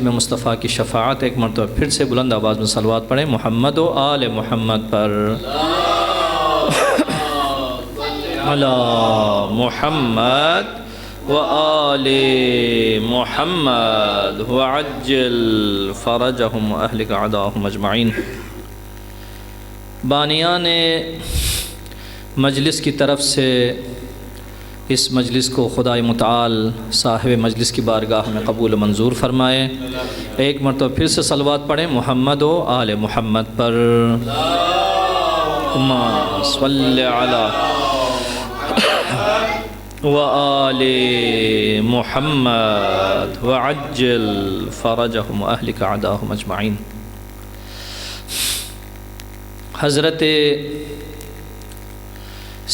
میں مصطفیٰ کی شفاعت ایک مرتبہ پھر سے بلند آواز میں صلوات پڑھیں محمد و آل محمد پر علی محمد و آل محمد وعجل فرجهم واہلک اعداءهم اجمعین۔ بانیان مجلس کی طرف سے اس مجلس کو خدائے متعال صاحب مجلس کی بارگاہ میں قبول و منظور فرمائے۔ ایک مرتبہ پھر سے صلوات پڑھیں محمد و آل محمد پر اللہم صلی علی و آل محمد وعجل فرجهم واہلک اعداءهم اجمعین۔ حضرت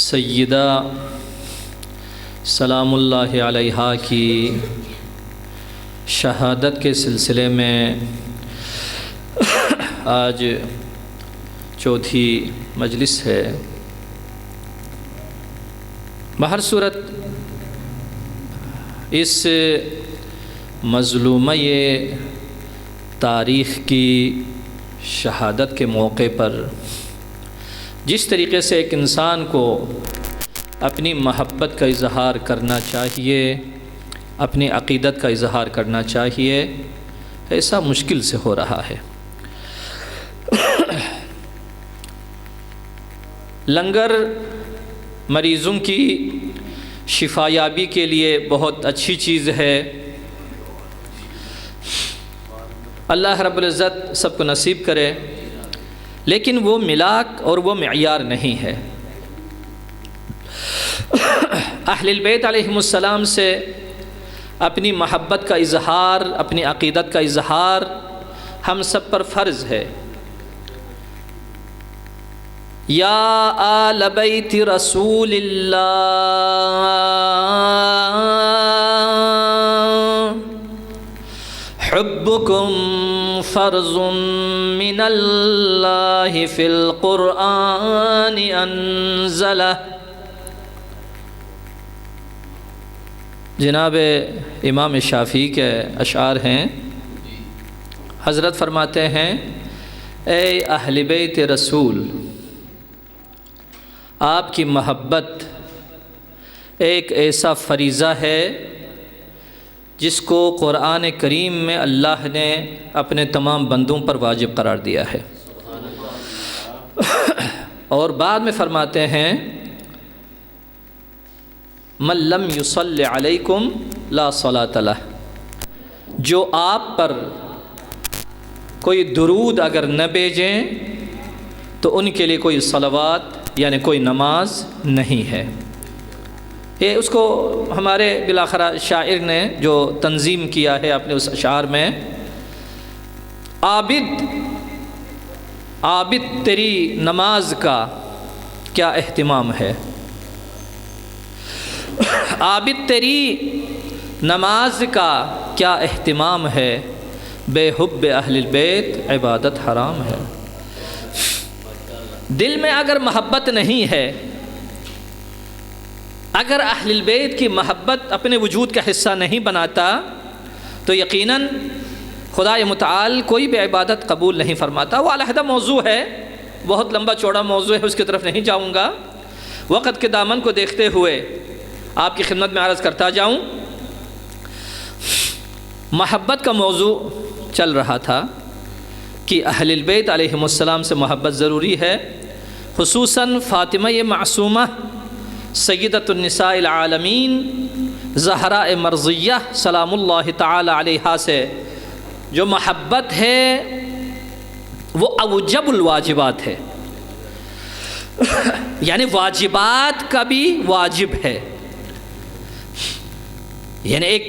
سیدہ سلام اللہ علیہا کی شہادت کے سلسلے میں آج چوتھی مجلس ہے۔ بہر صورت اس مظلومہ تاریخ کی شہادت کے موقع پر جس طریقے سے ایک انسان کو اپنی محبت کا اظہار کرنا چاہیے، اپنی عقیدت کا اظہار کرنا چاہیے، ایسا مشکل سے ہو رہا ہے۔ لنگر مریضوں کی شفا یابی کے لیے بہت اچھی چیز ہے، اللہ رب العزت سب کو نصیب کرے، لیکن وہ ملاک اور وہ معیار نہیں ہے۔ اہل البیت علیہم السلام سے اپنی محبت کا اظہار، اپنی عقیدت کا اظہار ہم سب پر فرض ہے۔ یا آل بیت رسول اللہ حبکم فرض من اللہ فی القرآن انزلہ۔ جناب امام شافعی کے اشعار ہیں، حضرت فرماتے ہیں اے اہل بیت رسول، آپ کی محبت ایک ایسا فریضہ ہے جس کو قرآن کریم میں اللہ نے اپنے تمام بندوں پر واجب قرار دیا ہے۔ اور بعد میں فرماتے ہیں من لم یصلی علیکم لا صلاۃ لہ، جو آپ پر کوئی درود اگر نہ بھیجیں تو ان کے لیے کوئی صلوات یعنی کوئی نماز نہیں ہے۔ یہ اس کو ہمارے بالاخرہ شاعر نے جو تنظیم کیا ہے اپنے اس اشعار میں، عابد تیری نماز کا کیا اہتمام ہے، عابد تیری نماز کا کیا اہتمام ہے، بے حب اہل البیت عبادت حرام ہے۔ دل میں اگر محبت نہیں ہے، اگر اہل البیت کی محبت اپنے وجود کا حصہ نہیں بناتا تو یقیناً خدا متعال کوئی بھی عبادت قبول نہیں فرماتا۔ وہ علیحدہ موضوع ہے، بہت لمبا چوڑا موضوع ہے، اس کی طرف نہیں جاؤں گا۔ وقت کے دامن کو دیکھتے ہوئے آپ کی خدمت میں عرض کرتا جاؤں، محبت کا موضوع چل رہا تھا کہ اہل البیت علیہم السلام سے محبت ضروری ہے، خصوصاً فاطمہ معصومہ سیدۃ النساء العالمین زہراء مرضیہ سلام اللہ تعالی علیہا سے جو محبت ہے وہ اوجب الواجبات ہے، یعنی واجبات کا بھی واجب ہے۔ یعنی ایک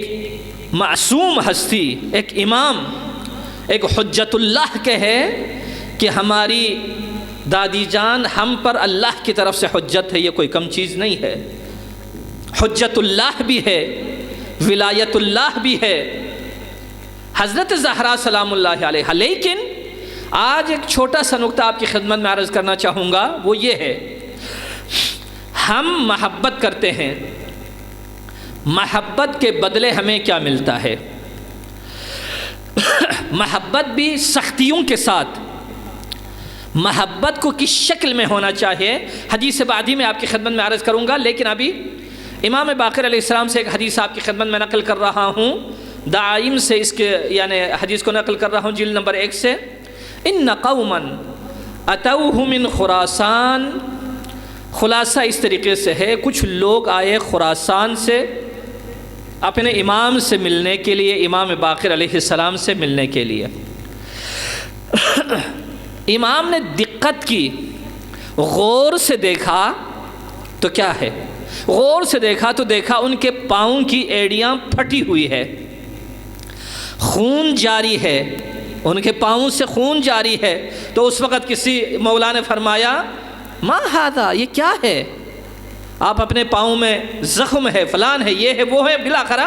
معصوم ہستی، ایک امام، ایک حجت اللہ کہے کہ ہماری دادی جان ہم پر اللہ کی طرف سے حجت ہے، یہ کوئی کم چیز نہیں ہے۔ حجت اللہ بھی ہے، ولایت اللہ بھی ہے، حضرت زہرا سلام اللہ علیہا۔ لیکن آج ایک چھوٹا سا نقطہ آپ کی خدمت میں عرض کرنا چاہوں گا، وہ یہ ہے ہم محبت کرتے ہیں، محبت کے بدلے ہمیں کیا ملتا ہے؟ محبت بھی سختیوں کے ساتھ، محبت کو کس شکل میں ہونا چاہیے حدیث بعدی میں آپ کی خدمت میں عرض کروں گا، لیکن ابھی امام باقر علیہ السلام سے ایک حدیث آپ کی خدمت میں نقل کر رہا ہوں، دعائم سے اس کے یعنی حدیث کو نقل کر رہا ہوں جلد نمبر 1 سے. ان قوما اتوہ من خراسان، خلاصہ اس طریقے سے ہے، کچھ لوگ آئے خراسان سے اپنے امام سے ملنے کے لیے، امام باقر علیہ السلام سے ملنے کے لیے. امام نے دقت کی، غور سے دیکھا تو کیا ہے، غور سے دیکھا تو دیکھا ان کے پاؤں کی ایڑیاں پھٹی ہوئی ہے، خون جاری ہے، ان کے پاؤں سے خون جاری ہے. تو اس وقت کسی مولا نے فرمایا ما ھذا، یہ کیا ہے، آپ اپنے پاؤں میں زخم ہے، فلان ہے، یہ ہے، وہ ہے، بالآخرہ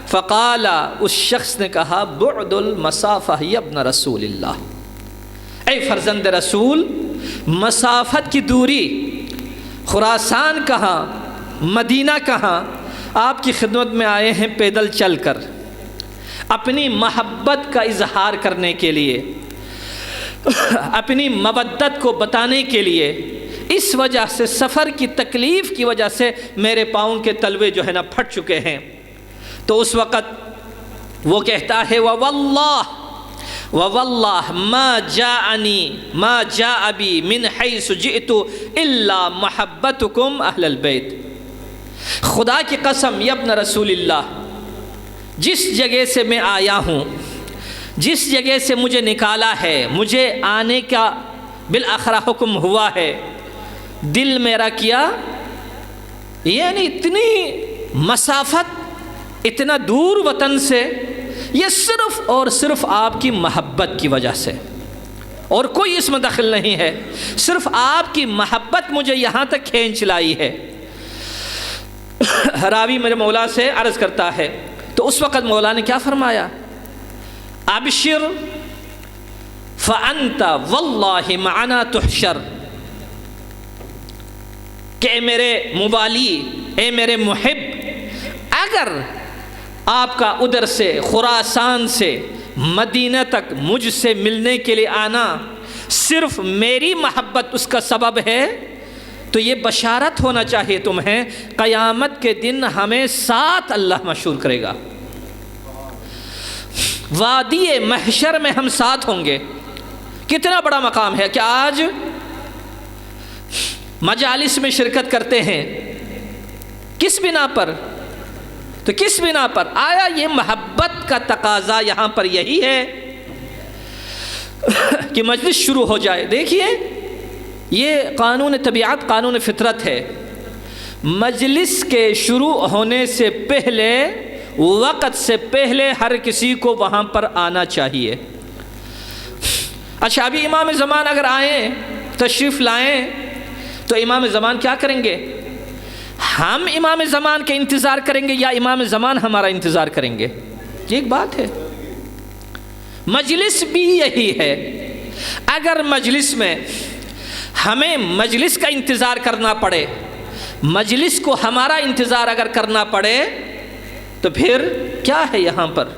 فقال، اس شخص نے کہا بعد المسافہ یا ابن رسول اللہ، اے فرزند رسول، مسافت کی دوری، خراسان کہاں، مدینہ کہاں، آپ کی خدمت میں آئے ہیں پیدل چل کر اپنی محبت کا اظہار کرنے کے لیے، اپنی مودت کو بتانے کے لیے. اس وجہ سے سفر کی تکلیف کی وجہ سے میرے پاؤں کے تلوے جو ہے نا پھٹ چکے ہیں. تو اس وقت وہ کہتا ہے وَوَاللَّهِ مَا جَاءَ بِي مِنْ حَيْثُ جِئْتُ إِلَّا مَحَبَّتُكُمْ أَهْلَ الْبَيْتِ، خدا کی قسم یا ابن رسول اللہ، جس جگہ سے میں آیا ہوں، جس جگہ سے مجھے نکالا ہے، مجھے آنے کا بالآخرہ حکم ہوا ہے، دل میرا کیا، یعنی اتنی مسافت، اتنا دور وطن سے، یہ صرف اور صرف آپ کی محبت کی وجہ سے، اور کوئی اس میں دخل نہیں ہے، صرف آپ کی محبت مجھے یہاں تک کھینچ لائی ہے. راوی میرے مولا سے عرض کرتا ہے، تو اس وقت مولا نے کیا فرمایا، ابشر فانت واللہ معنا تحشر، کہ اے میرے موالی، اے میرے محب، اگر آپ کا ادھر سے خراسان سے مدینہ تک مجھ سے ملنے کے لیے آنا صرف میری محبت اس کا سبب ہے، تو یہ بشارت ہونا چاہیے تمہیں، قیامت کے دن ہمیں ساتھ اللہ مشہور کرے گا، وادی محشر میں ہم ساتھ ہوں گے. کتنا بڑا مقام ہے کہ آج مجالس میں شرکت کرتے ہیں، کس بنا پر، تو کس بنا پر، آیا یہ محبت کا تقاضا یہاں پر یہی ہے کہ مجلس شروع ہو جائے. دیکھیے یہ قانون طبیعت، قانون فطرت ہے، مجلس کے شروع ہونے سے پہلے، وقت سے پہلے ہر کسی کو وہاں پر آنا چاہیے. اچھا ابھی امام زمان اگر آئیں، تشریف لائیں، تو امام زمان کیا کریں گے، ہم امام زمان کے انتظار کریں گے یا امام زمان ہمارا انتظار کریں گے؟ یہ ایک بات ہے. مجلس بھی یہی ہے، اگر مجلس میں ہمیں مجلس کا انتظار کرنا پڑے، مجلس کو ہمارا انتظار اگر کرنا پڑے، تو پھر کیا ہے یہاں پر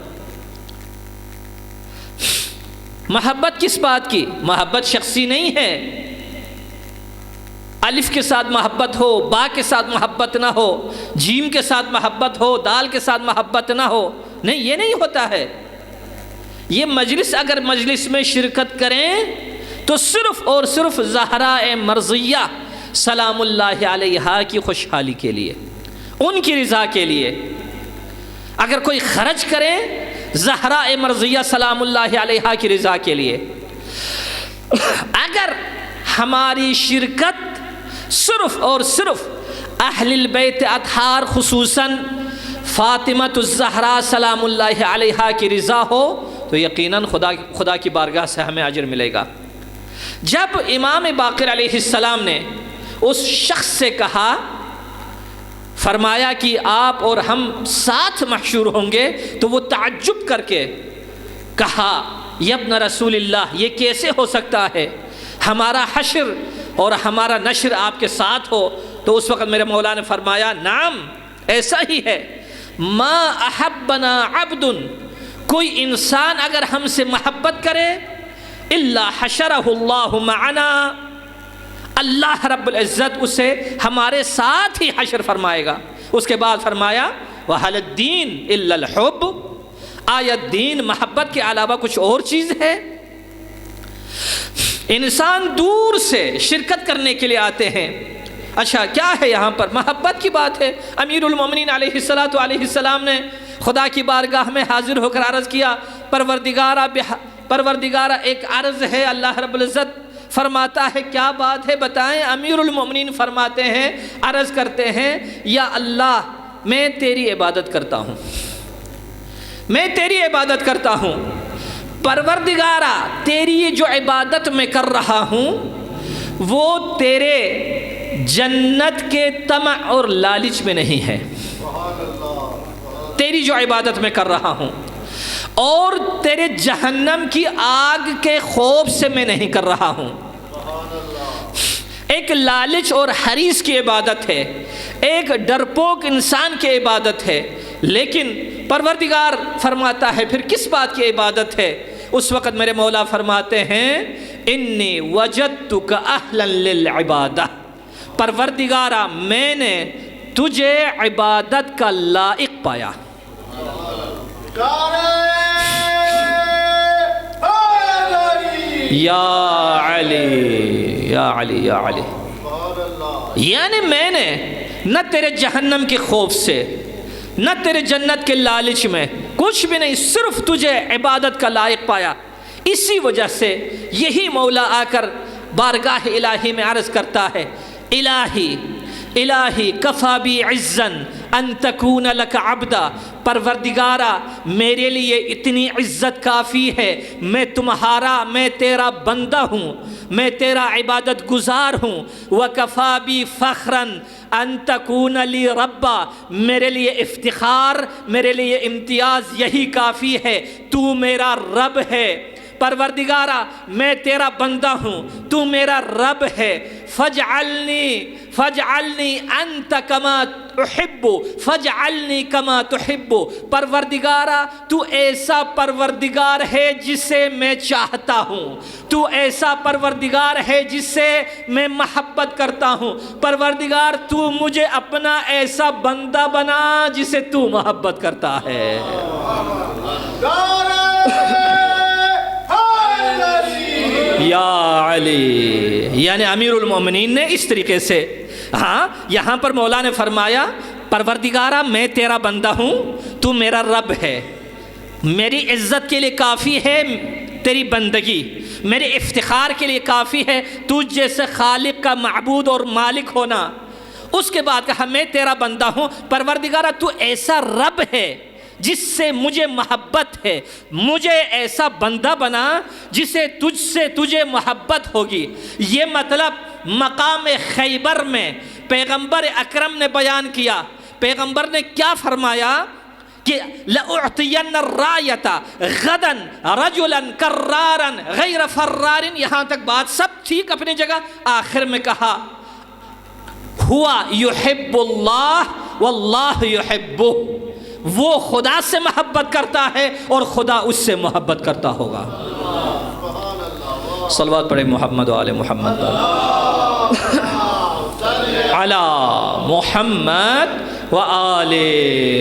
محبت کس بات کی؟ محبت شخصی نہیں ہے، الف کے ساتھ محبت ہو، با کے ساتھ محبت نہ ہو، جیم کے ساتھ محبت ہو، دال کے ساتھ محبت نہ ہو، نہیں، یہ نہیں ہوتا ہے. یہ مجلس اگر مجلس میں شرکت کریں تو صرف اور صرف زہراء مرضیہ سلام اللہ علیہا کی خوشحالی کے لیے، ان کی رضا کے لیے. اگر کوئی خرچ کرے زہراء مرضیہ سلام اللہ علیہا کی رضا کے لیے، اگر ہماری شرکت صرف اور صرف اہل البیت اطہار خصوصاً فاطمۃ الزہرا سلام اللہ علیہا کی رضا ہو، تو یقیناً خدا کی بارگاہ سے ہمیں اجر ملے گا. جب امام باقر علیہ السلام نے اس شخص سے کہا، فرمایا کہ آپ اور ہم ساتھ محشور ہوں گے، تو وہ تعجب کر کے کہا یا ابن رسول اللہ، یہ کیسے ہو سکتا ہے، ہمارا حشر اور ہمارا نشر آپ کے ساتھ ہو؟ تو اس وقت میرے مولا نے فرمایا نعم، ایسا ہی ہے. ما احبنا عبد، کوئی انسان اگر ہم سے محبت کرے الا حشرہ اللہ معنا، اللہ رب العزت اسے ہمارے ساتھ ہی حشر فرمائے گا۔ اس کے بعد فرمایا وَهَلَ الدِّينُ إِلَّا الْحُبُّ، آیا دین محبت کے علاوہ کچھ اور چیز ہے؟ انسان دور سے شرکت کرنے کے لیے آتے ہیں، اچھا کیا ہے یہاں پر؟ محبت کی بات ہے۔ امیر المومنین علیہ السلام نے خدا کی بارگاہ میں حاضر ہو کر عرض کیا، پروردگارہ ایک عرض ہے۔ اللہ رب العزت فرماتا ہے کیا بات ہے بتائیں؟ امیر المومنین فرماتے ہیں، عرض کرتے ہیں یا اللہ میں تیری عبادت کرتا ہوں، میں تیری عبادت کرتا ہوں، پروردگارہ تیری یہ جو عبادت میں کر رہا ہوں وہ تیرے جنت کے طمع اور لالچ میں نہیں ہے، تیری جو عبادت میں کر رہا ہوں، اور تیرے جہنم کی آگ کے خوف سے میں نہیں کر رہا ہوں۔ ایک لالچ اور حریص کی عبادت ہے، ایک ڈرپوک انسان کی عبادت ہے، لیکن پروردگار فرماتا ہے پھر کس بات کی عبادت ہے؟ اس وقت میرے مولا فرماتے ہیں انی وجدتک اہلا للعبادہ، پروردگارہ میں نے تجھے عبادت کا لائق پایا۔ یا علی یا علی یا علی، یعنی میں نے نہ تیرے جہنم کے خوف سے نہ تیرے جنت کے لالچ میں کچھ بھی نہیں، صرف تجھے عبادت کا لائق پایا۔ اسی وجہ سے یہی مولا آ کر بارگاہ الہی میں عرض کرتا ہے الہی الہی کفا بی عزن ان تکون لک عبدا، پروردگارہ میرے لیے اتنی عزت کافی ہے، میں تمہارا، میں تیرا بندہ ہوں، میں تیرا عبادت گزار ہوں۔ وکفا بی فخرا ان تکون لی ربا، میرے لیے افتخار، میرے لیے امتیاز یہی کافی ہے، تو میرا رب ہے۔ پروردگارہ میں تیرا بندہ ہوں، تو میرا رب ہے، فجعلنی انت کما تحب، فجعلنی کما تحب، پروردگارہ تو ایسا پروردگار ہے جسے میں چاہتا ہوں، تو ایسا پروردگار ہے جس سے میں محبت کرتا ہوں، پروردگار تو مجھے اپنا ایسا بندہ بنا جسے تو محبت کرتا ہے۔ یا علی، یعنی امیر المومنین نے اس طریقے سے، ہاں یہاں پر مولا نے فرمایا پروردگارہ میں تیرا بندہ ہوں، تو میرا رب ہے، میری عزت کے لیے کافی ہے تیری بندگی، میرے افتخار کے لیے کافی ہے تجھ جیسے خالق کا معبود اور مالک ہونا۔ اس کے بعد کہا میں تیرا بندہ ہوں، پروردگارہ تو ایسا رب ہے جس سے مجھے محبت ہے، مجھے ایسا بندہ بنا جسے تجھ سے تجھے محبت ہوگی۔ یہ مطلب مقام خیبر میں پیغمبر اکرم نے بیان کیا۔ پیغمبر نے کیا فرمایا کہ لَأُعْطِيَنَّ الرَّایَةَ غَدًا رَجُلًا كَرَّارًا غَيْرَ فَرَّارٍ، یہاں تک بات سب ٹھیک اپنی جگہ، آخر میں کہا ہوا یحب اللہ واللہ یحبہ، وہ خدا سے محبت کرتا ہے اور خدا اس سے محبت کرتا ہوگا۔ صلوات پڑھیں محمد و آل محمد علی محمد و آل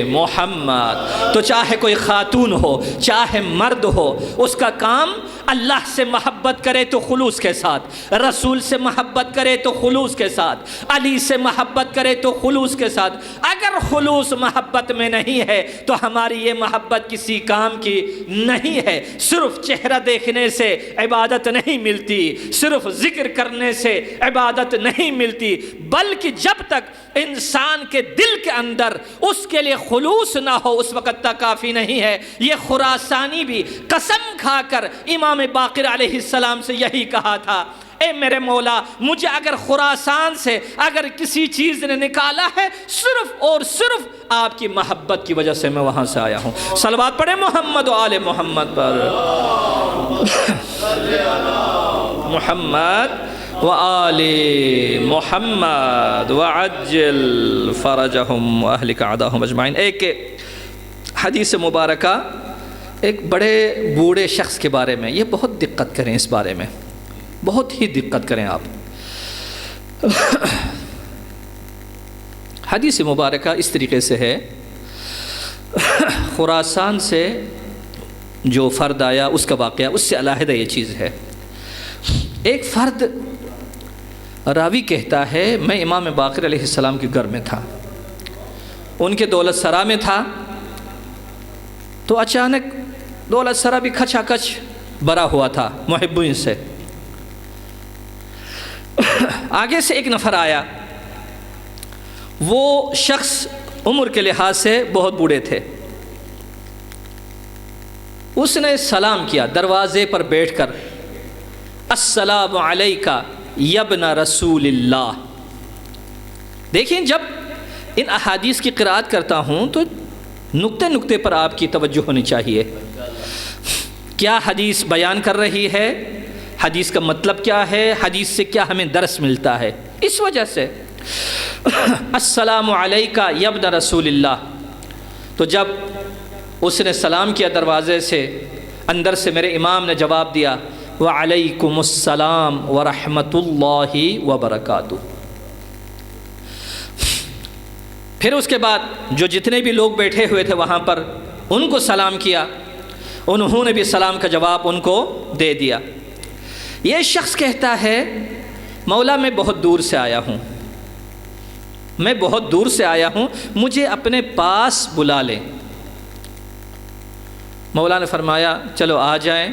محمد۔ تو چاہے کوئی خاتون ہو چاہے مرد ہو، اس کا کام اللہ سے محبت کرے تو خلوص کے ساتھ، رسول سے محبت کرے تو خلوص کے ساتھ، علی سے محبت کرے تو خلوص کے ساتھ۔ اگر خلوص محبت میں نہیں ہے تو ہماری یہ محبت کسی کام کی نہیں ہے۔ صرف چہرہ دیکھنے سے عبادت نہیں ملتی، صرف ذکر کرنے سے عبادت نہیں ملتی، بلکہ جب تک انسان کے دل کے اندر اس کے لیے خلوص نہ ہو اس وقت تک کافی نہیں ہے۔ یہ خراسانی بھی قسم کھا کر امام باقر علیہ السلام سے یہی کہا تھا، اے میرے مولا مجھے اگر خراسان سے اگر کسی چیز نے نکالا ہے صرف اور صرف آپ کی محبت کی وجہ سے میں وہاں سے آیا ہوں۔ صلوات پڑھیں محمد و آل محمد پر، محمد و آل محمد وعجل فرجہم و اہلک اعداہم اجمعین۔ ایک حدیث مبارکہ ایک بڑے بوڑھے شخص کے بارے میں، یہ بہت دقت کریں اس بارے میں، بہت ہی دقت کریں آپ۔ حدیث مبارکہ اس طریقے سے ہے، خراسان سے جو فرد آیا اس کا واقعہ اس سے علیحدہ یہ چیز ہے۔ ایک فرد راوی کہتا ہے میں امام باقر علیہ السلام کے گھر میں تھا، ان کے دولت سرا میں تھا، تو اچانک دولت سرا بھی کھچا کچ بھرا ہوا تھا محبین سے۔ آگے سے ایک نفر آیا، وہ شخص عمر کے لحاظ سے بہت بوڑھے تھے، اس نے سلام کیا دروازے پر بیٹھ کر، السلام علیکہ یبن رسول اللہ۔ دیکھیں جب ان احادیث کی قرأت کرتا ہوں تو نقطے نقطے پر آپ کی توجہ ہونی چاہیے، کیا حدیث بیان کر رہی ہے، حدیث کا مطلب کیا ہے، حدیث سے کیا ہمیں درس ملتا ہے۔ اس وجہ سے السلام علیکہ یبن رسول اللہ، تو جب اس نے سلام کیا دروازے سے، اندر سے میرے امام نے جواب دیا وعلیکم السلام ورحمۃ اللہ وبرکاتہ۔ پھر اس کے بعد جو جتنے بھی لوگ بیٹھے ہوئے تھے وہاں پر ان کو سلام کیا، انہوں نے بھی سلام کا جواب ان کو دے دیا۔ یہ شخص کہتا ہے مولا میں بہت دور سے آیا ہوں، میں بہت دور سے آیا ہوں، مجھے اپنے پاس بلا لیں۔ مولا نے فرمایا چلو آ جائیں۔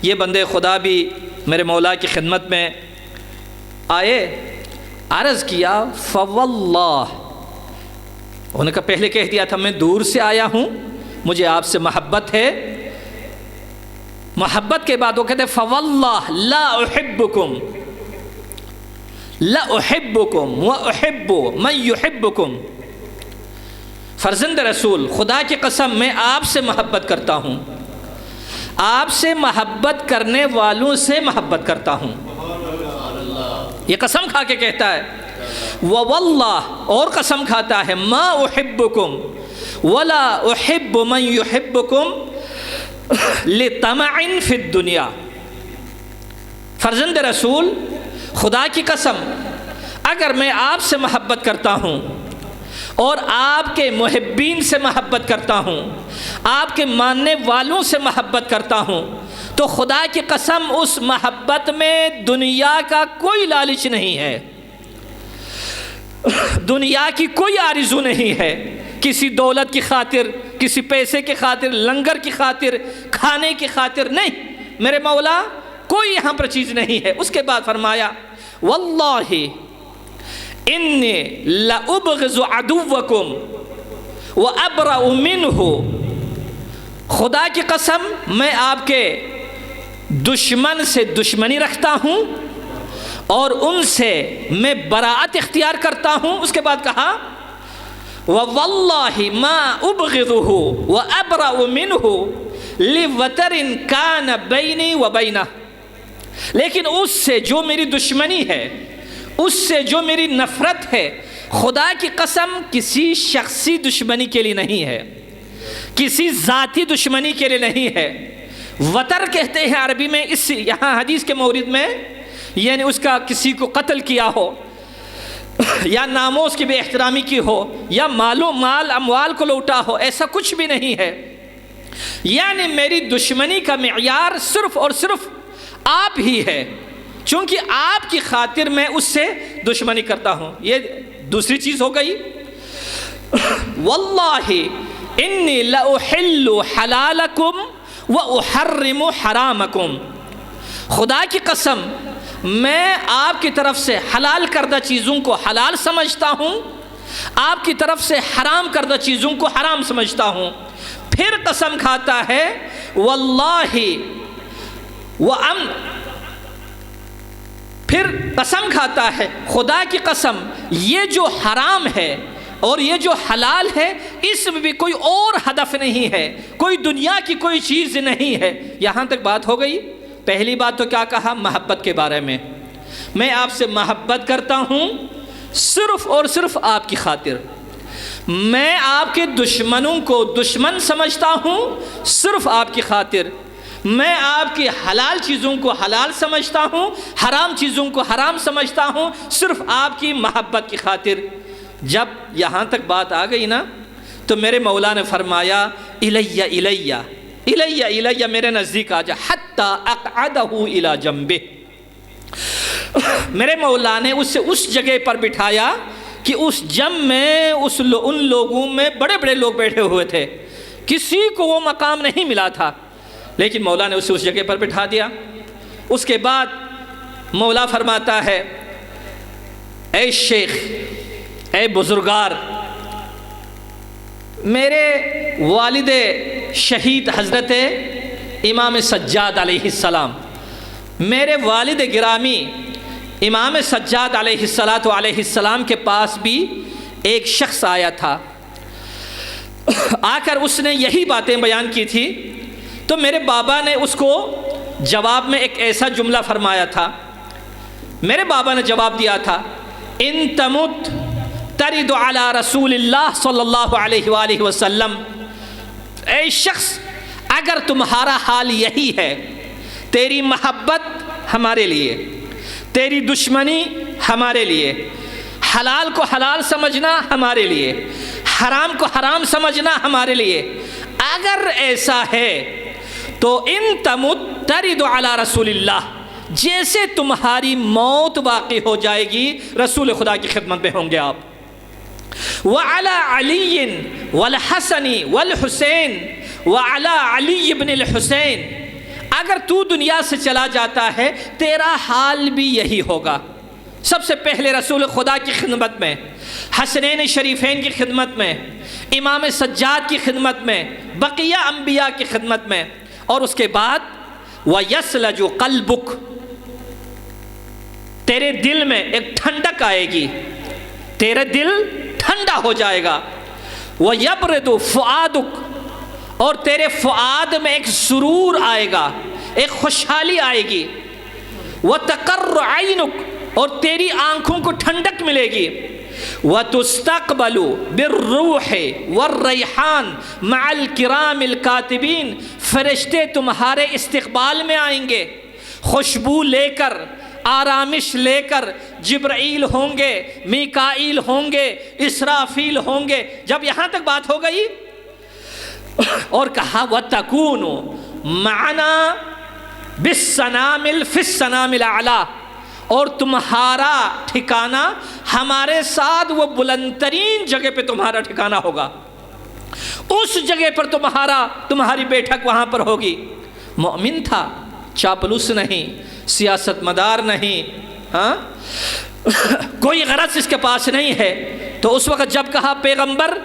یہ بندے خدا بھی میرے مولا کی خدمت میں آئے، عرض کیا فواللہ، انہوں نے کہا پہلے کہہ دیا تھا میں دور سے آیا ہوں، مجھے آپ سے محبت ہے۔ محبت کے بعد وہ کہتے فواللہ لا احبکم، لا احبکم واحب من یحبکم، فرزند رسول خدا کی قسم میں آپ سے محبت کرتا ہوں، آپ سے محبت کرنے والوں سے محبت کرتا ہوں۔ یہ قسم کھا کے کہتا ہے وواللہ، اور قسم کھاتا ہے ما احبکم ولا احب من یحبکم لطمع فی الدنیا، فرزند رسول خدا کی قسم اگر میں آپ سے محبت کرتا ہوں اور آپ کے محبین سے محبت کرتا ہوں، آپ کے ماننے والوں سے محبت کرتا ہوں، تو خدا کی قسم اس محبت میں دنیا کا کوئی لالچ نہیں ہے، دنیا کی کوئی آرزو نہیں ہے، کسی دولت کی خاطر، کسی پیسے کی خاطر، لنگر کی خاطر، کھانے کی خاطر نہیں، میرے مولا کوئی یہاں پر چیز نہیں ہے۔ اس کے بعد فرمایا واللہ انی لأبغض عدوکم وابرأ منہ، خدا کی قسم میں آپ کے دشمن سے دشمنی رکھتا ہوں اور ان سے میں براءت اختیار کرتا ہوں۔ اس کے بعد کہا وَوَاللَّهِ مَا أُبْغِضُهُ وَأَبْرَأُ مِنْهُ لِوَتَرٍ كَانَ بَيْنِي وَبَيْنَهُ، لیکن اس سے جو میری دشمنی ہے، اس سے جو میری نفرت ہے، خدا کی قسم کسی شخصی دشمنی کے لیے نہیں ہے، کسی ذاتی دشمنی کے لیے نہیں ہے۔ وطر کہتے ہیں عربی میں، اس یہاں حدیث کے مورد میں یعنی اس کا کسی کو قتل کیا ہو یا ناموس کی بے احترامی کی ہو یا مال اموال کو لوٹا ہو، ایسا کچھ بھی نہیں ہے۔ یعنی میری دشمنی کا معیار صرف اور صرف آپ ہی ہے، چونکہ آپ کی خاطر میں اس سے دشمنی کرتا ہوں۔ یہ دوسری چیز ہو گئی واللہ انی لأحل حلالکم وأحرم حرامکم، خدا کی قسم میں آپ کی طرف سے حلال کردہ چیزوں کو حلال سمجھتا ہوں، آپ کی طرف سے حرام کردہ چیزوں کو حرام سمجھتا ہوں۔ پھر قسم کھاتا ہے واللہ پھر قسم کھاتا ہے خدا کی قسم یہ جو حرام ہے اور یہ جو حلال ہے اس میں بھی کوئی اور ہدف نہیں ہے، کوئی دنیا کی کوئی چیز نہیں ہے۔ یہاں تک بات ہو گئی۔ پہلی بات تو کیا کہا؟ محبت کے بارے میں، میں آپ سے محبت کرتا ہوں صرف اور صرف آپ کی خاطر۔ میں آپ کے دشمنوں کو دشمن سمجھتا ہوں صرف آپ کی خاطر، میں آپ کی حلال چیزوں کو حلال سمجھتا ہوں، حرام چیزوں کو حرام سمجھتا ہوں صرف آپ کی محبت کی خاطر۔ جب یہاں تک بات آ گئی نا تو میرے مولا نے فرمایا الیہ الیہ الیہ الیہ، میرے نزدیک آ جا، حتی اقعدہ الی جنبہ۔ میرے مولا نے اسے اس جگہ پر بٹھایا کہ اس جم میں ان لوگوں میں بڑے بڑے لوگ بیٹھے ہوئے تھے، کسی کو وہ مقام نہیں ملا تھا، لیکن مولا نے اسے اس جگہ پر بٹھا دیا۔ اس کے بعد مولا فرماتا ہے اے شیخ، اے بزرگار، میرے والد شہید حضرت امام سجاد علیہ السلام، میرے والد گرامی امام سجاد علیہ السلام کے پاس بھی ایک شخص آیا تھا، آ کر اس نے یہی باتیں بیان کی تھی، تو میرے بابا نے اس کو جواب میں ایک ایسا جملہ فرمایا تھا۔ میرے بابا نے جواب دیا تھا ان تمت ترد علی رسول اللہ صلی اللہ علیہ وآلہ وسلم، اے شخص اگر تمہارا حال یہی ہے، تیری محبت ہمارے لیے، تیری دشمنی ہمارے لیے، حلال کو حلال سمجھنا ہمارے لیے، حرام کو حرام سمجھنا ہمارے لیے، اگر ایسا ہے تو ان تمت ترد علی رسول اللہ، جیسے تمہاری موت واقع ہو جائے گی رسول خدا کی خدمت میں ہوں گے آپ۔ وعلی علی والحسن والحسین وعلی علی ابن الحسین، اگر تو دنیا سے چلا جاتا ہے تیرا حال بھی یہی ہوگا۔ سب سے پہلے رسول خدا کی خدمت میں، حسنین شریفین کی خدمت میں، امام سجاد کی خدمت میں، بقیہ انبیاء کی خدمت میں، اور اس کے بعد وَيَسْلَجُ قَلْبُكَ، تیرے دل میں ایک ٹھنڈک آئے گی، تیرے دل ٹھنڈا ہو جائے گا۔ وَيَبْرِدُ فُؤَادُكَ، اور تیرے فؤاد میں ایک سرور آئے گا، ایک خوشحالی آئے گی۔ وَتَقَرُّ عَيْنُكَ، اور تیری آنکھوں کو ٹھنڈک ملے گی۔ وَتُسْتَقْبَلُ بِالرُّوحِ وَالرَّيْحَانِ مَعَ الْكِرَامِ الْكَاتِبِينَ، فرشتے تمہارے استقبال میں آئیں گے، خوشبو لے کر، آرامش لے کر، جبرائیل ہوں گے، میکائیل ہوں گے، اسرافیل ہوں گے۔ جب یہاں تک بات ہو گئی اور کہا وَتَكُونُ مَعَنَا بِالسَّنَامِلِ فِي السَّنَامِ الْأَعْلَىٰ، اور تمہارا ٹھکانہ ہمارے ساتھ وہ بلند ترین جگہ پہ تمہارا ٹھکانہ ہوگا، اس جگہ پر تمہاری بیٹھک وہاں پر ہوگی۔ مومن تھا، چاپلوس نہیں، سیاست مدار نہیں، کوئی غرض اس کے پاس نہیں ہے۔ تو اس وقت جب کہا پیغمبر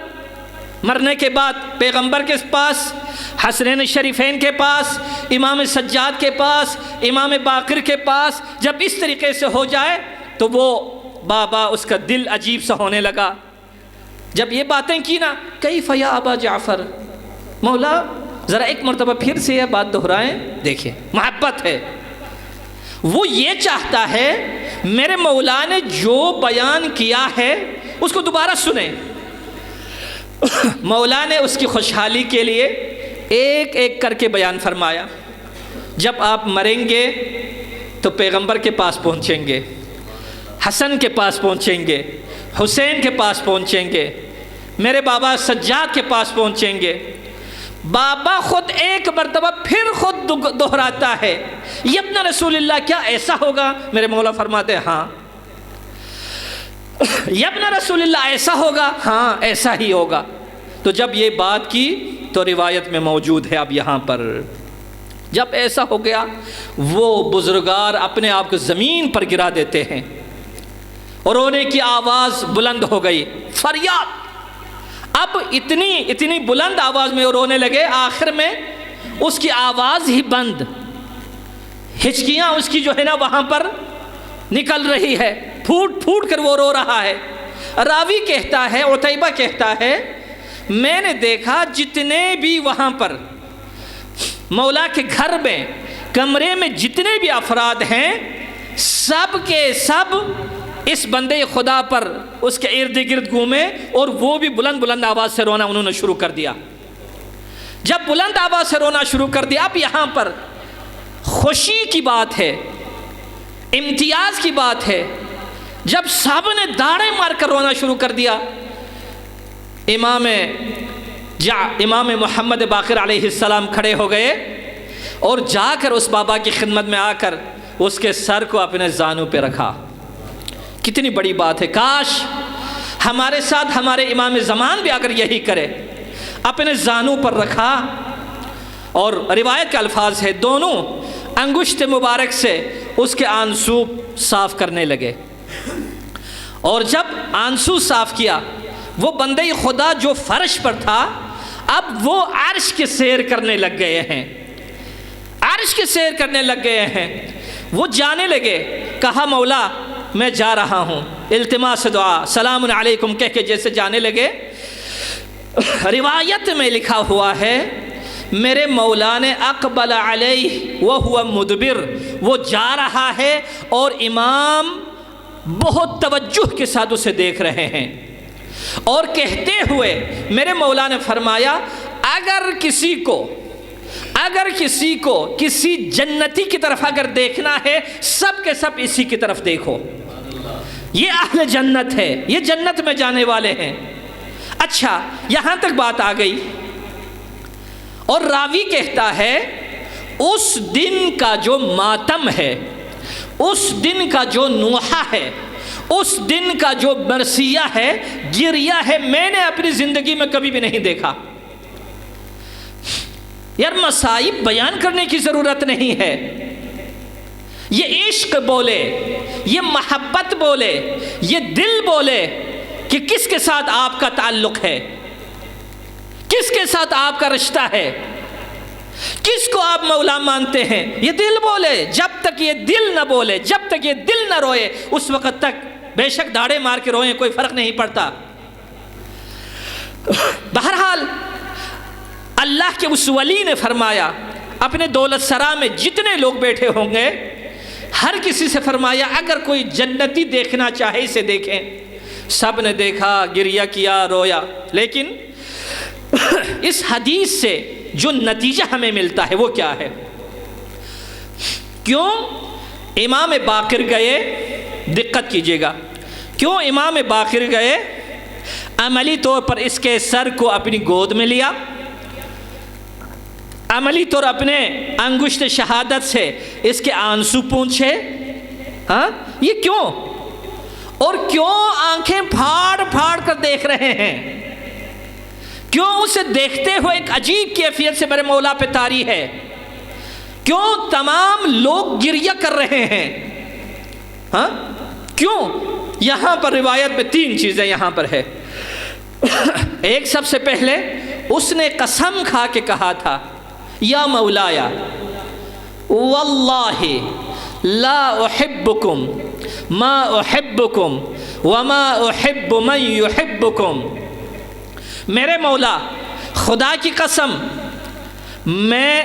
مرنے کے بعد پیغمبر کے پاس، حسنین شریفین کے پاس، امام سجاد کے پاس، امام باقر کے پاس جب اس طریقے سے ہو جائے تو وہ بابا اس کا دل عجیب سا ہونے لگا۔ جب یہ باتیں کی نا کیف یا ابا جعفر، مولا ذرا ایک مرتبہ پھر سے یہ بات دہرائیں، دیکھیں محبت ہے، وہ یہ چاہتا ہے میرے مولا نے جو بیان کیا ہے اس کو دوبارہ سنیں۔ مولا نے اس کی خوشحالی کے لیے ایک ایک کر کے بیان فرمایا، جب آپ مریں گے تو پیغمبر کے پاس پہنچیں گے، حسن کے پاس پہنچیں گے، حسین کے پاس پہنچیں گے، میرے بابا سجاد کے پاس پہنچیں گے۔ بابا خود ایک مرتبہ پھر خود دہراتا ہے یبن رسول اللہ کیا ایسا ہوگا؟ میرے مولا فرماتے ہیں ہاں۔ یبن رسول اللہ ایسا ہوگا؟ ہاں ایسا ہی ہوگا۔ تو جب یہ بات کی تو روایت میں موجود ہے اب یہاں پر، جب ایسا ہو گیا وہ بزرگار اپنے آپ کو زمین پر گرا دیتے ہیں اور رونے کی آواز بلند ہو گئی، فریاد، اب اتنی بلند آواز میں وہ رونے لگے، آخر میں اس کی آواز ہی بند، ہچکیاں اس کی جو ہے نا وہاں پر نکل رہی ہے، پھوٹ پھوٹ کر وہ رو رہا ہے۔ راوی کہتا ہے، عتیبہ کہتا ہے میں نے دیکھا جتنے بھی وہاں پر مولا کے گھر میں کمرے میں جتنے بھی افراد ہیں سب کے سب اس بندے خدا پر اس کے ارد گرد گھومے اور وہ بھی بلند بلند آواز سے رونا انہوں نے شروع کر دیا۔ جب بلند آواز سے رونا شروع کر دیا، اب یہاں پر خوشی کی بات ہے، امتیاز کی بات ہے۔ جب صحابہ نے داڑیں مار کر رونا شروع کر دیا، امام محمد باقر علیہ السلام کھڑے ہو گئے اور جا کر اس بابا کی خدمت میں آ کر اس کے سر کو اپنے زانوں پہ رکھا۔ کتنی بڑی بات ہے، کاش ہمارے ساتھ ہمارے امام زمان بھی اگر یہی کرے، اپنے زانوں پر رکھا۔ اور روایت کے الفاظ ہے، دونوں انگشت مبارک سے اس کے آنسو صاف کرنے لگے، اور جب آنسو صاف کیا، وہ بندے خدا جو فرش پر تھا اب وہ عرش کی سیر کرنے لگ گئے ہیں، عرش کی سیر کرنے لگ گئے ہیں۔ وہ جانے لگے، کہا مولا میں جا رہا ہوں، التماس دعا، سلام علیکم کہہ کے جیسے جانے لگے، روایت میں لکھا ہوا ہے میرے مولا نے اقبل علیہ وہو مدبر، وہ جا رہا ہے اور امام بہت توجہ کے ساتھ اسے دیکھ رہے ہیں، اور کہتے ہوئے میرے مولا نے فرمایا اگر کسی کو کسی جنتی کی طرف اگر دیکھنا ہے، سب کے سب اسی کی طرف دیکھو، یہ اہل جنت ہے، یہ جنت میں جانے والے ہیں۔ اچھا یہاں تک بات آ گئی، اور راوی کہتا ہے اس دن کا جو ماتم ہے، اس دن کا جو نوحہ ہے، اس دن کا جو مرثیہ ہے، گریہ ہے، میں نے اپنی زندگی میں کبھی بھی نہیں دیکھا۔ یار مصائب بیان کرنے کی ضرورت نہیں ہے، یہ عشق بولے، یہ محبت بولے، یہ دل بولے کہ کس کے ساتھ آپ کا تعلق ہے، کس کے ساتھ آپ کا رشتہ ہے، کس کو آپ مولا مانتے ہیں، یہ دل بولے۔ جب تک یہ دل نہ بولے، جب تک یہ دل نہ روئے، اس وقت تک بے شک داڑے مار کے روئیں کوئی فرق نہیں پڑتا۔ بہرحال اللہ کے اس ولی نے فرمایا، اپنے دولت سرا میں جتنے لوگ بیٹھے ہوں گے ہر کسی سے فرمایا اگر کوئی جنتی دیکھنا چاہے اسے دیکھیں۔ سب نے دیکھا، گریہ کیا، رویا۔ لیکن اس حدیث سے جو نتیجہ ہمیں ملتا ہے وہ کیا ہے؟ کیوں امام باقر گئے؟ دقت کیجئے گا، کیوں امام باقر گئے؟ عملی طور پر اس کے سر کو اپنی گود میں لیا، عملی طور اپنے انگشت شہادت سے اس کے آنسو پونچھے۔ ہاں یہ کیوں؟ اور کیوں آنکھیں پھاڑ پھاڑ کر دیکھ رہے ہیں؟ کیوں اسے دیکھتے ہوئے ایک عجیب کیفیت سے میرے مولا پہ طاری ہے؟ کیوں تمام لوگ گریہ کر رہے ہیں؟ ہاں کیوں؟ یہاں پر روایت میں 3 چیزیں یہاں پر ہے۔ ایک، سب سے پہلے اس نے قسم کھا کے کہا تھا، یا مولایا واللہ لا احبکم ما احبکم وما احب من یحبکم، میرے مولا خدا کی قسم میں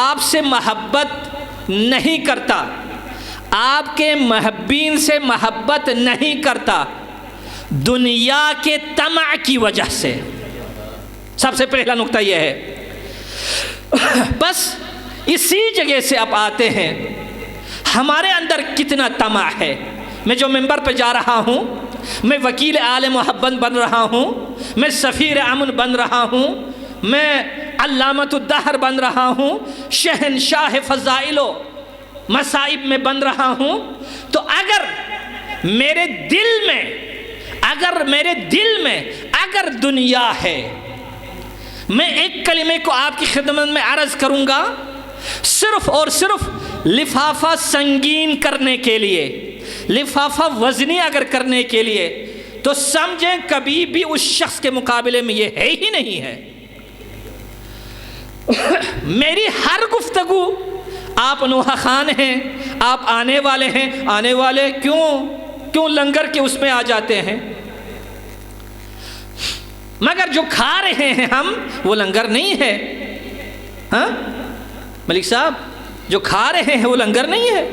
آپ سے محبت نہیں کرتا، آپ کے محبین سے محبت نہیں کرتا، دنیا کے طمع کی وجہ سے۔ سب سے پہلا نقطہ یہ ہے۔ بس اسی جگہ سے اب آتے ہیں ہمارے اندر کتنا طمع ہے۔ میں جو منبر پہ جا رہا ہوں، میں وکیل آل محبت بن رہا ہوں، میں سفیر امن بن رہا ہوں، میں علامت الدہر بن رہا ہوں، شہنشاہ فضائل و مصائب میں بن رہا ہوں، تو اگر میرے دل میں اگر دنیا ہے، میں ایک کلمے کو آپ کی خدمت میں عرض کروں گا، صرف اور صرف لفافہ سنگین کرنے کے لیے، لفافہ وزنی اگر کرنے کے لیے، تو سمجھیں کبھی بھی اس شخص کے مقابلے میں یہ ہے ہی نہیں ہے۔ میری ہر گفتگو، آپ نوحہ خان ہیں، آپ آنے والے ہیں، آنے والے کیوں لنگر کے اس میں آ جاتے ہیں؟ مگر جو کھا رہے ہیں ہم وہ لنگر نہیں ہے۔ ہاں ملک صاحب، جو کھا رہے ہیں وہ لنگر نہیں ہے۔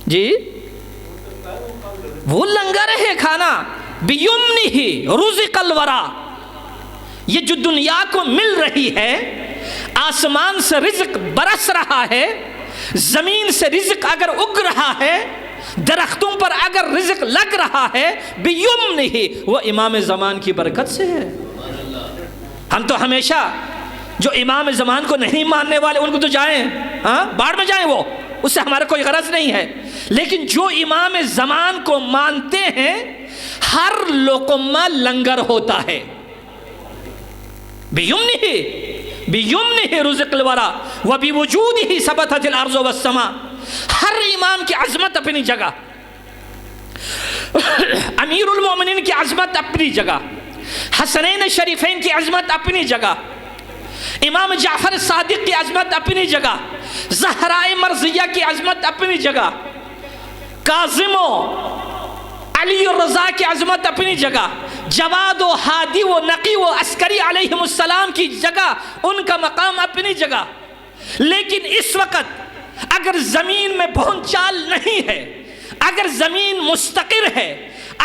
جی وہ لنگر ہے کھانا، بیمنہ رزق الورا، یہ جو دنیا کو مل رہی ہے، آسمان سے رزق برس رہا ہے، زمین سے رزق اگر اگ رہا ہے، درختوں پر اگر رزق لگ رہا ہے، بیمنہ، وہ امام زمان کی برکت سے ہے۔ ہم تو ہمیشہ جو امام زمان کو نہیں ماننے والے ان کو تو جائیں، باڑ میں جائیں، وہ اس سے ہمارا کوئی غرض نہیں ہے، لیکن جو امام زمان کو مانتے ہیں ہر لقمہ لنگر ہوتا ہے۔ بیمنہ رزق الورا وبوجودہ ثبتت الارض والسماء، ہر امام کی عظمت اپنی جگہ، امیر المومنین کی عظمت اپنی جگہ، حسنین شریفین کی عظمت اپنی جگہ، امام جعفر صادق کی عظمت اپنی جگہ، زہرائے مرضیہ کی عظمت اپنی جگہ، کاظم و علی الرضا کی عظمت اپنی جگہ، جواد و ہادی و نقی و عسکری علیہم السلام کی جگہ، ان کا مقام اپنی جگہ۔ لیکن اس وقت اگر زمین میں بھونچال نہیں ہے، اگر زمین مستقر ہے،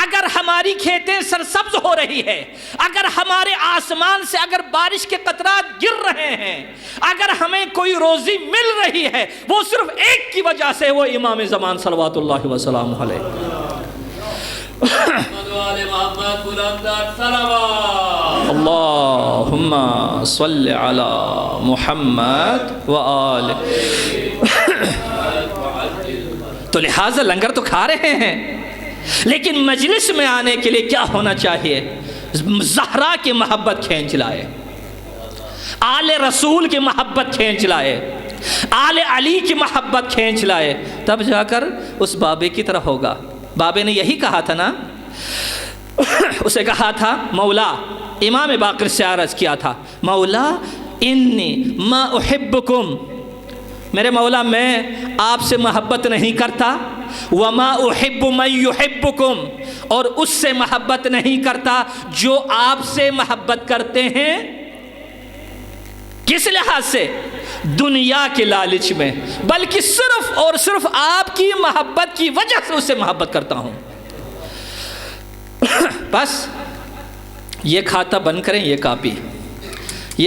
اگر ہماری کھیتیں سرسبز ہو رہی ہے، اگر ہمارے آسمان سے اگر بارش کے قطرات گر رہے ہیں، اگر ہمیں کوئی روزی مل رہی ہے، وہ صرف ایک کی وجہ سے، وہ امام زمان صلوات اللہ وسلام علیہ۔ اللہم صلی علی محمد وآلہ۔ تو لہٰذا لنگر تو کھا رہے ہیں، لیکن مجلس میں آنے کے لیے کیا ہونا چاہیے؟ زہرا کی محبت کھینچ لائے، آل رسول کی محبت کھینچ لائے، آل علی کی محبت کھینچ لائے، تب جا کر اس بابے کی طرح ہوگا۔ بابے نے یہی کہا تھا نا، اسے کہا تھا مولا، امام باقر سے عرض کیا تھا، مولا انی ما احبکم، میرے مولا میں آپ سے محبت نہیں کرتا، وما احب من یحبکم، اور اس سے محبت نہیں کرتا جو آپ سے محبت کرتے ہیں۔ کس لحاظ سے؟ دنیا کے لالچ میں، بلکہ صرف اور صرف آپ کی محبت کی وجہ سے اس سے محبت کرتا ہوں۔ بس یہ کھاتا بند کریں، یہ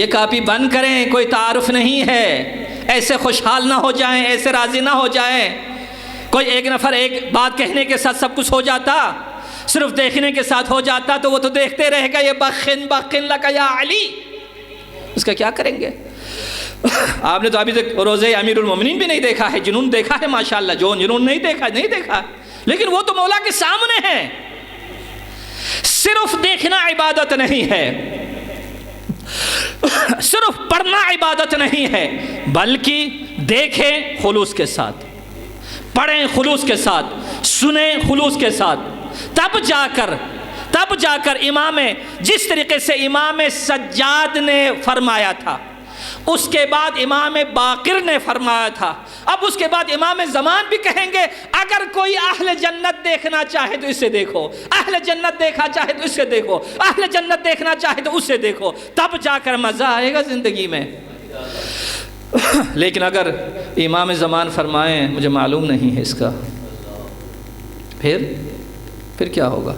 کاپی بند کریں، کوئی تعارف نہیں ہے، ایسے خوشحال نہ ہو جائیں، ایسے راضی نہ ہو جائیں۔ کوئی ایک نفر ایک بات کہنے کے ساتھ سب کچھ ہو جاتا، صرف دیکھنے کے ساتھ ہو جاتا تو وہ تو دیکھتے رہے گا، یہ بخن لکا یا علی، اس کا کیا کریں گے؟ آپ نے تو ابھی تک روزے امیر المومنین بھی نہیں دیکھا ہے، جنون دیکھا ہے ماشاءاللہ، جو جنون نہیں دیکھا، لیکن وہ تو مولا کے سامنے ہے۔ صرف دیکھنا عبادت نہیں ہے، صرف پڑھنا عبادت نہیں ہے، بلکہ دیکھیں خلوص کے ساتھ، پڑھیں خلوص کے ساتھ، سنیں خلوص کے ساتھ، تب جا کر امام، جس طریقے سے امام سجاد نے فرمایا تھا، اس کے بعد امام باقر نے فرمایا تھا، اب اس کے بعد امام زمان بھی کہیں گے اگر کوئی اہل جنت دیکھنا چاہے تو اسے دیکھو، اہل جنت دیکھنا چاہے تو اسے دیکھو، اہل جنت دیکھنا چاہے تو اسے دیکھو، تب جا کر مزہ آئے گا زندگی میں۔ لیکن اگر امام زمان فرمائیں مجھے معلوم نہیں ہے اس کا، پھر کیا ہوگا؟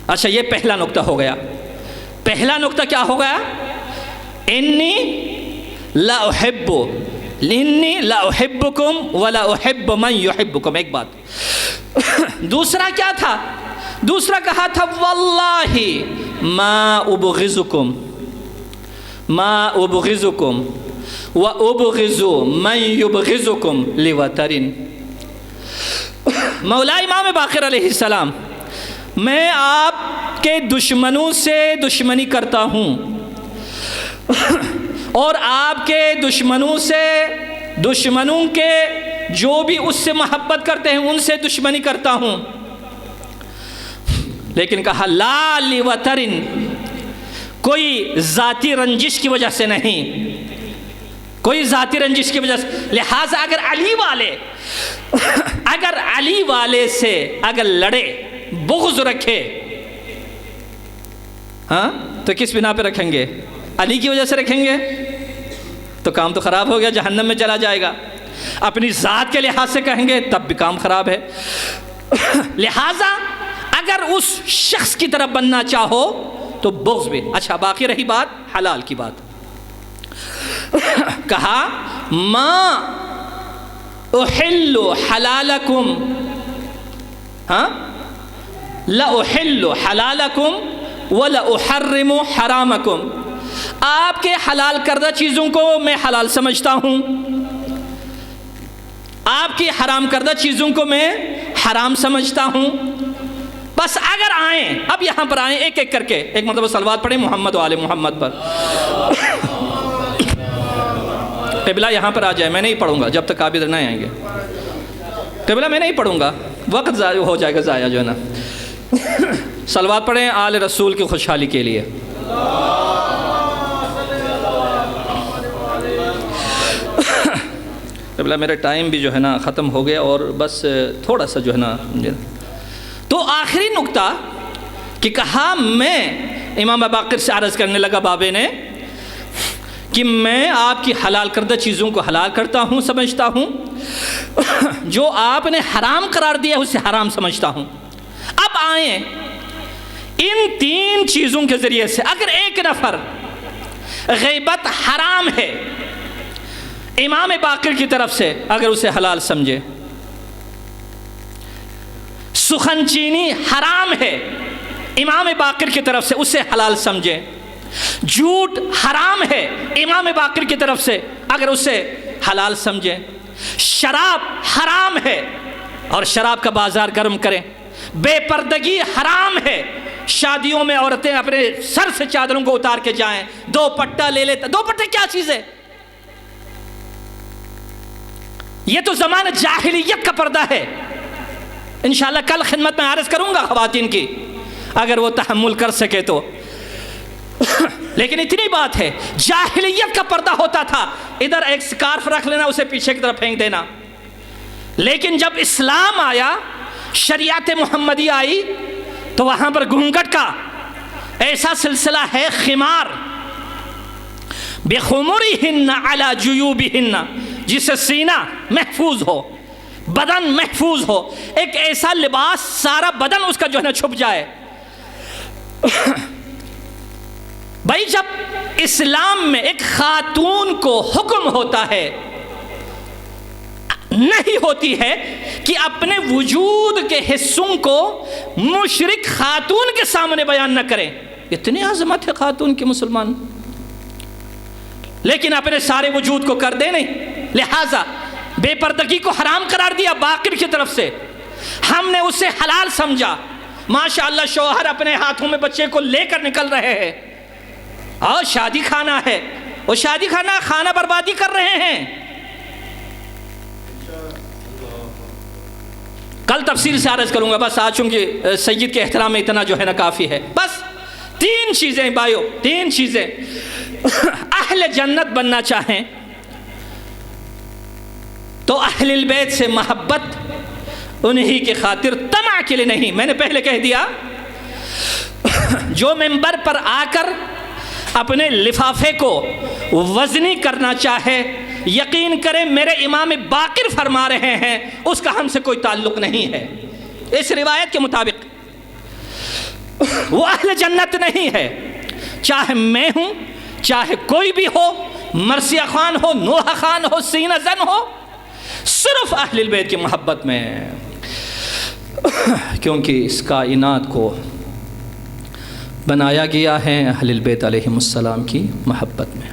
اچھا، یہ پہلا نقطہ ہو گیا۔ پہلا نقطہ کیا ہو گیا؟ انی لا احبکم ولا احب من یحبکم، ایک بات۔ دوسرا کیا تھا؟ دوسرا کہا تھا واللہ ما ابغضکم و ابغض من یبغضکم لوطر۔ مولا امام باقر علیہ السلام، میں آپ کے دشمنوں سے دشمنی کرتا ہوں، اور آپ کے دشمنوں کے جو بھی اس سے محبت کرتے ہیں ان سے دشمنی کرتا ہوں، لیکن کہا لا لوطرن، کوئی ذاتی رنجش کی وجہ سے نہیں، کوئی ذاتی رنجش کی وجہ سے۔ لہٰذا اگر علی والے سے اگر لڑے، بغض رکھے، تو کس بنا پہ رکھیں گے؟ علی کی وجہ سے رکھیں گے؟ تو کام تو خراب ہو گیا، جہنم میں چلا جائے گا. اپنی ذات کے لحاظ سے کہیں گے تب بھی کام خراب ہے. لہٰذا اگر اس شخص کی طرف بننا چاہو تو بغض بھی. اچھا باقی رہی بات حلال کی بات. کہا ما احل حلالکم لا احل حلالکم ولا احرم حرامکم. آپ کے حلال کردہ چیزوں کو میں حلال سمجھتا ہوں، آپ کی حرام کردہ چیزوں کو میں حرام سمجھتا ہوں. بس اگر آئیں، اب یہاں پر آئیں ایک ایک کر کے، ایک مرتبہ صلوات پڑھیں محمد و آل محمد پر. قبلہ یہاں پر آ جائے، میں نہیں پڑھوں گا جب تک آپ ادھر نہ آئیں گے. قبلہ میں نہیں پڑھوں گا، وقت ضائع ہو جائے گا، ضائع جو ہے نا. صلوات پڑھیں آل رسول کی خوشحالی کے لیے. قبلہ میرا ٹائم بھی جو ہے نا ختم ہو گیا اور بس تھوڑا سا جو ہے نا. تو آخری نقطہ کہ کہا میں امام باقر سے عرض کرنے لگا بابے نے کہ میں آپ کی حلال کردہ چیزوں کو حلال کرتا ہوں، سمجھتا ہوں، جو آپ نے حرام قرار دیا اسے حرام سمجھتا ہوں. اب آئیں ان تین چیزوں کے ذریعے سے اگر ایک نفر غیبت حرام ہے امام باقر کی طرف سے اگر اسے حلال سمجھے، سخن چینی حرام ہے امام باقر کی طرف سے اسے حلال سمجھے، جھوٹ حرام ہے امام باقر کی طرف سے اگر اسے حلال سمجھے، شراب حرام ہے اور شراب کا بازار گرم کریں، بے پردگی حرام ہے، شادیوں میں عورتیں اپنے سر سے چادروں کو اتار کے جائیں، دو پٹا لے لیتا. دو پٹے کیا چیز ہے؟ یہ تو زمانہ جاہلیت کا پردہ ہے. انشاءاللہ کل خدمت میں عرض کروں گا خواتین کی اگر وہ تحمل کر سکے تو. لیکن اتنی بات ہے جاہلیت کا پردہ ہوتا تھا، ادھر ایک سکارف رکھ لینا اسے پیچھے کی طرف پھینک دینا. لیکن جب اسلام آیا، شریعت محمدی آئی تو وہاں پر گھونگھٹ کا ایسا سلسلہ ہے، خمار بِخُمُرِهِنَّ عَلَى جُيُوبِهِنَّ، جس سے سینہ محفوظ ہو، بدن محفوظ ہو، ایک ایسا لباس سارا بدن اس کا جو ہے نا چھپ جائے. بھائی جب اسلام میں ایک خاتون کو حکم ہوتا ہے، نہیں ہوتی ہے کہ اپنے وجود کے حصوں کو مشرک خاتون کے سامنے بیان نہ کریں. اتنی عظمت ہے خاتون کی مسلمان، لیکن اپنے سارے وجود کو کر دے نہیں. لہٰذا بے پردگی کو حرام قرار دیا باقر کی طرف سے، ہم نے اسے حلال سمجھا. ماشاءاللہ شوہر اپنے ہاتھوں میں بچے کو لے کر نکل رہے ہیں اور شادی خانہ ہے، وہ شادی خانہ بربادی کر رہے ہیں. کل تفصیل سے عرض کروں گا، بس آج چونکہ سید کے احترام میں اتنا جو ہے نا کافی ہے. بس تین چیزیں بھائیو، تین چیزیں. اہل جنت بننا چاہیں تو اہل البیت سے محبت انہی کی خاطر، طمع کے لیے نہیں. میں نے پہلے کہہ دیا جو منبر پر آ کر اپنے لفافے کو وزنی کرنا چاہے، یقین کریں میرے امام باقر فرما رہے ہیں اس کا ہم سے کوئی تعلق نہیں ہے. اس روایت کے مطابق وہ اہل جنت نہیں ہے، چاہے میں ہوں، چاہے کوئی بھی ہو، مرثیہ خان ہو، نوح خان ہو، سینہ زن ہو، صرف اہل البیت کی محبت میں. کیونکہ اس کائنات کو بنایا گیا ہے اہل البیت علیہم السلام کی محبت میں.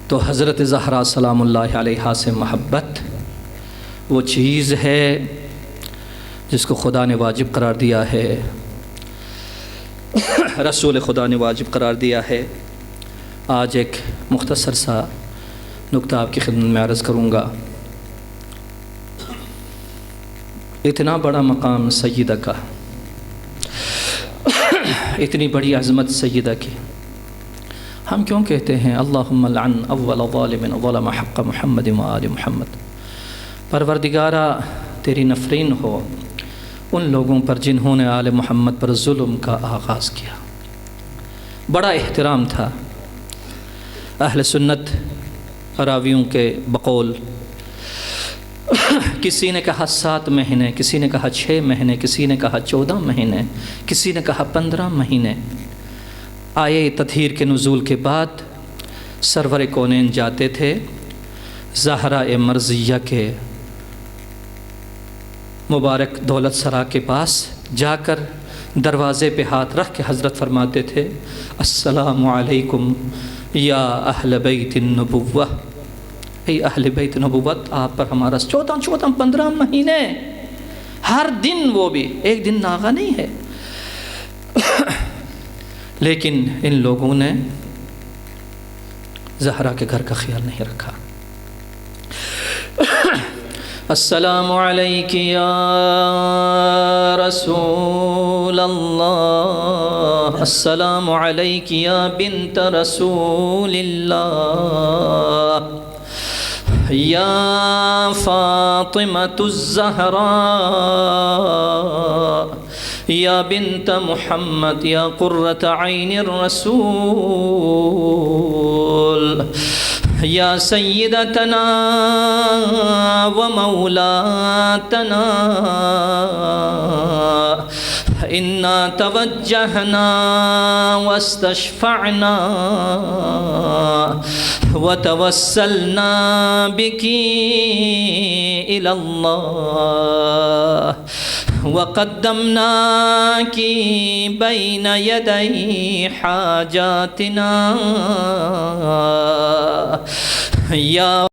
تو حضرت زہرا سلام اللہ علیہا سے محبت وہ چیز ہے جس کو خدا نے واجب قرار دیا ہے، رسول خدا نے واجب قرار دیا ہے. آج ایک مختصر سا نکتہ آپ کی خدمت میں عرض کروں گا. اتنا بڑا مقام سیدہ کا، اتنی بڑی عظمت سیدہ کی، ہم کیوں کہتے ہیں اللہم لعن اول ظالم ظلم حق محمد و آل محمد؟ پروردگارہ تیری نفرین ہو ان لوگوں پر جنہوں نے آل محمد پر ظلم کا آغاز کیا. بڑا احترام تھا. اہل سنت راویوں کے بقول، کسی نے کہا 7 مہینے، کسی نے کہا 6 مہینے، کسی نے کہا 14 مہینے، کسی نے کہا 15 مہینے۔ آیے تطہیر کے نزول کے بعد سرور کونین جاتے تھے زہرا مرضیہ کے مبارک دولت سرا کے پاس، جا کر دروازے پہ ہاتھ رکھ کے حضرت فرماتے تھے السلام علیکم یا اہل بیت النبوہ، اے اہل بیت نبوت، آپ پر ہمارا 14 15 مہینے، ہر دن، وہ بھی ایک دن ناغہ نہیں ہے۔ لیکن ان لوگوں نے زہرا کے گھر کا خیال نہیں رکھا۔ السلام علیک یا رسول اللہ، السلام علیک یا بنت رسول اللہ، یا فاطمة الزہراء، یا بنت محمد، یا قرۃ عین الرسول، یا سیدتنا و مولاتنا، انا توجہنا واستشفعنا وتوسلنا بك إلى الله وقدمناك بين يدي حاجاتنا، یا